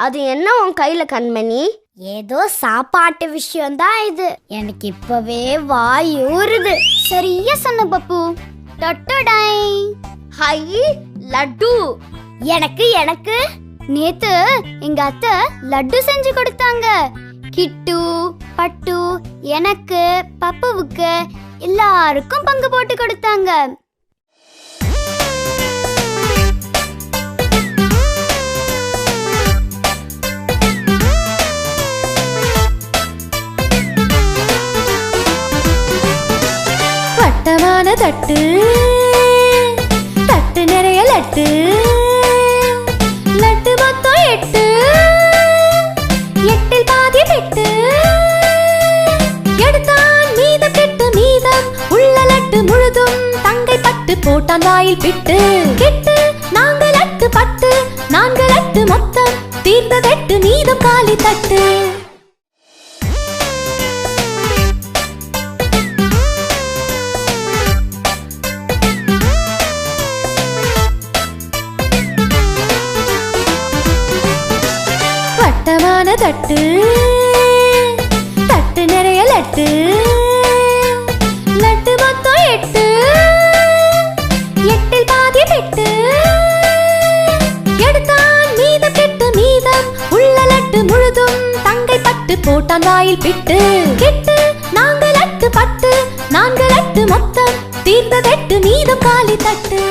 அது என்ன உன் கையில கண்மணி? ஏதோ சாப்பாட்டு விஷயம்தான் இது. எனக்கு இப்பவே வாய் ஊறுது. சரியா சொன்ன பப்பு. டொட்டடை. ஹை லட்டு. எனக்கு எனக்கு நேத்து எங்க அத்தை லட்டு செஞ்சு கொடுத்தாங்க. கிட்டு, பட்டு, எனக்கு, பப்புவுக்கு எல்லாருக்கும் பங்கு போட்டு கொடுத்தாங்க. வட்டமான தட்டு, தட்டு நிறைய லட்டு, லட்டு மொத்தம் 8, 8இல் பாதி பெட்டு. எடுத்தான் மீதம் கெட்டு மீதம் உள்ள லட்டு முழுதும் தங்கை பட்டு போட்டான் வாயில் பிட்டு. கெட்டு 4 லட்டு பட்டு 4 லட்டு மொத்தம் தீர்ந்ததெட்டு மீதம் காலி தட்டு. வட்டமான தட்டு, தட்டு நிறைய லட்டு, லட்டு மொத்தம் 8, 8இல் பாதி பெட்டு. எடுத்தான் மீதம் கெட்டு மீதம் உள்ள லட்டு முழுதும் தங்கை பட்டு போட்டான் வாயில் பிட்டு. கெட்டு 4 லட்டு பட்டு 4 லட்டு மொத்தம் தீர்ந்ததெட்டு மீதம் காலி தட்டு.